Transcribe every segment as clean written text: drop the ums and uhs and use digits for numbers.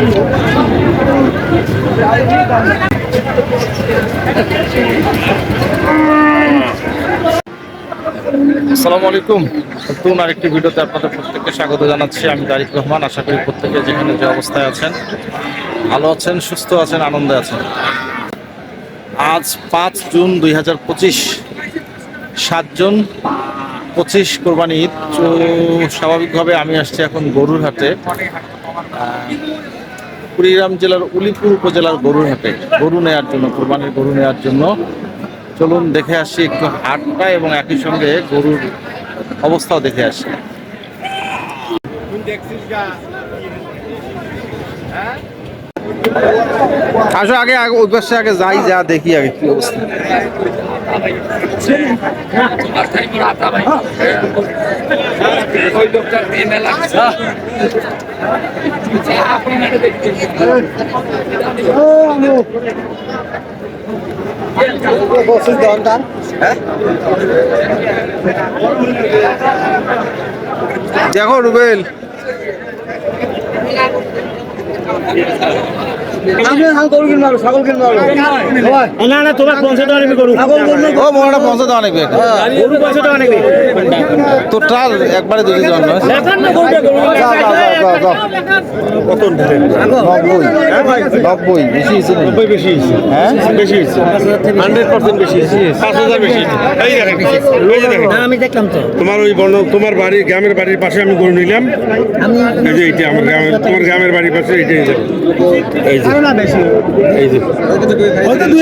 আসসালামু আলাইকুম। নতুন আরেকটি ভিডিওতে আপনাদের প্রত্যেককে স্বাগত জানাচ্ছি। আমি তারিক রহমান। আশা করি প্রত্যেকে যেখানে যে অবস্থায় আছেন ভালো আছেন, সুস্থ আছেন, আনন্দে আছেন। আজ 5 জুন 2025, 7 জুন 25 কোরবানি ঈদ। তো স্বাভাবিকভাবে আমি আসছি এখন গরুর হাটে, কুড়িগ্রাম জেলার উলিপুর উপজেলার গরুর হাটে গরু নেওয়ার জন্য, কোরবানির গরু নেওয়ার জন্য। চলুন দেখে আসি একটু হাটটা এবং একই সঙ্গে গরুর অবস্থাও দেখে আসি। আসো আগে ওই পাশে আগে যাই, যা দেখি আগে কি অবস্থা। দেখো রুবেল, ছাগল কিনবো না না, তোমার 50 টাকা নিবি গরু। ও মোটা 50 টাকা নিবি, গরু 50 টাকা নিবি। তোরটা একবারে দুই জন না, কত 90 বেশি হয়েছে, 90 বেশি হয়েছে। হ্যাঁ বেশি হয়েছে, 100% বেশি হয়েছে, 5000 বেশি। এই দেখেন না, আমি দেখলাম তো তোমার ওই তোমার বাড়ি গ্রামের বাড়ির পাশে আমি গরু নিলাম। এই যে এইটা আমার গ্রামের, তোমার গ্রামের বাড়ির পাশে এইটা। এই যে না বেশি, এই যে ওটা 2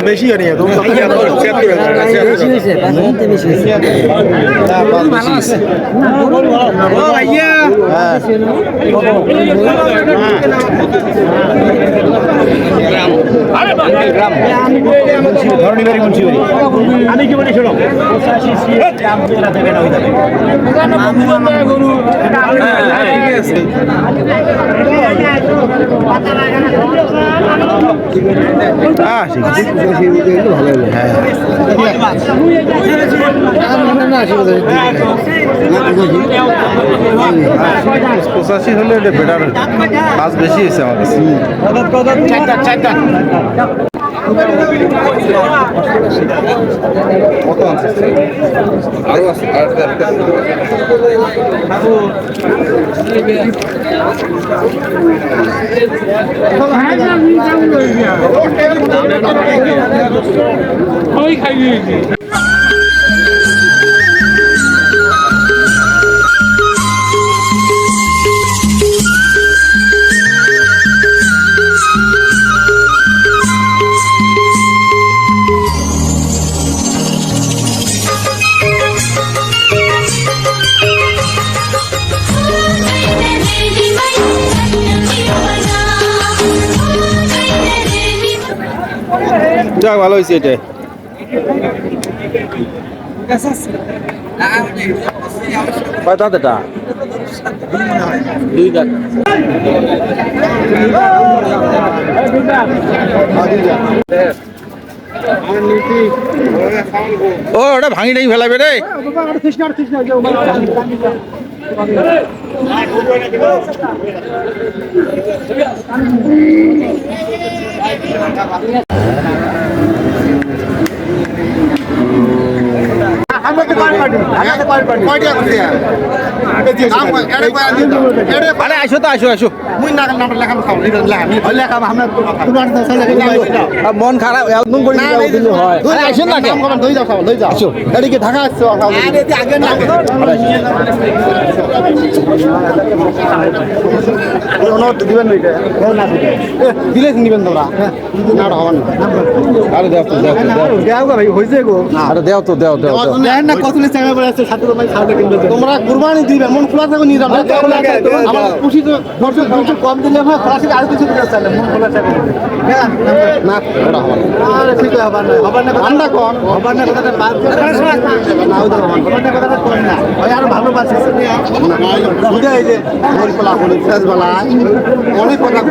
বেশি হয় না, তুমি 76,000 বেশি হয়েছে, 50 বেশি হয়েছে। না ভালো আছে ও ভাইয়া। হ্যাঁ আরে গ্রাম ধরনি বাড়ি মুন্সি বাড়ি। আমি কি বলি শোনো, 85 সি গ্রাম জেলা থেকে না হইতাবে আমি গরু। হ্যাঁ ঠিক আছে। পঁচাশি হলে এটা বেটার, কাজ বেশি হয়েছে আমার কাছে। কত আছে আরো আছে? ওই খাইবি যাক, ভালো হয়েছে এটা। কয় দাঁত এটা? 2 দাঁত। ও ওটা ভাঙি নাই ফেলাবে রে। আসো তো, আসো আসো। মন খারাপ আসেন না, ঢাকা আসছো দিলে নিবেন তোমরা। আরে দেও তো, দেও ভাই হয়েছে গো। আরে দেও তো, দেও দেও না, কত টাকা করে আছে সাথে ভাই, তোমরা কুরবানি দিবে, মন খোলা থাকো নিয়ে যাও। আমার খুশি তো দর্শক কম দিলে হয়, খোলা থেকে আর কিছু দিতে চাইলে মন খোলা থাকে না। ওটা হবে আরে ঠিক হবে না, হবে না ঠান্ডা কোন হবে না, কথাটা বাদ করে নাও দাও, হবে না কথাটা কোন না ভাই, আর ভালো অনেক কথা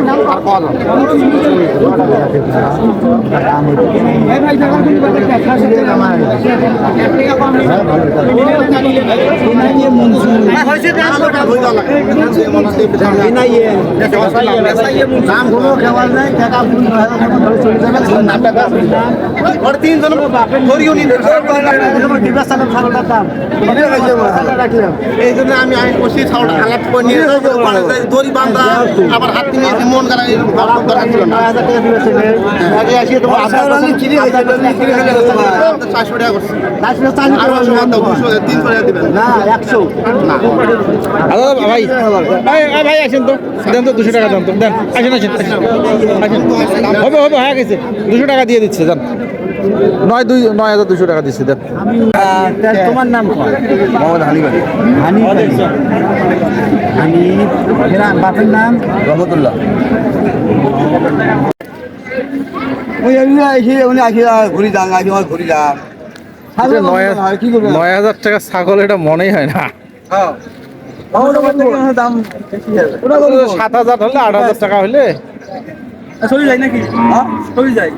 এই জন্য আমি বসি ছাউটা হালাত করে নিয়ে দড়ি বান্ধা আবার হাত নিয়ে মন গালা দরকার ছিল না 400 টাকা করছি 300 টাকা দিবেন না 100 না ভাই ভাই আসেন তো দেন তো 200 টাকা দেন তো দেন আসেন আসেন হবে হবে হয়ে গেছে 200 টাকা দিয়ে দিচ্ছে দেন 9200 টাকা দিচ্ছে দেন। তোমার নাম মোহাম্মদ হানিফ বাপের নাম রহমতুল্লাহ ঘুরি যান ঘুরি যান 9000 টাকা ছাগল এটা মনেই হয় না। দাম 7000 হলে 8000 টাকা হলে চলে যায় নাকি চলে যায়।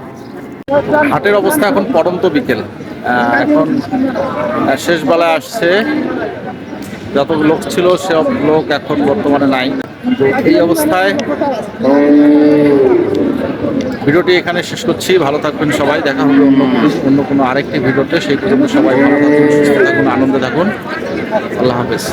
হাটের অবস্থা এখন পড়ন্ত বিকেল, এখন শেষ বেলায় আসছে। যত লোক ছিল সব লোক এখন বর্তমানে নাই। তো এই অবস্থায় ভিডিওটি এখানে শেষ করছি। ভালো থাকবেন সবাই, দেখা হবে অন্য কোনো আরেকটি ভিডিওতে। সেই পর্যন্ত সবাই ভালো থাকুন, সুস্থ থাকুন, আনন্দে থাকুন। আল্লাহ হাফেজ।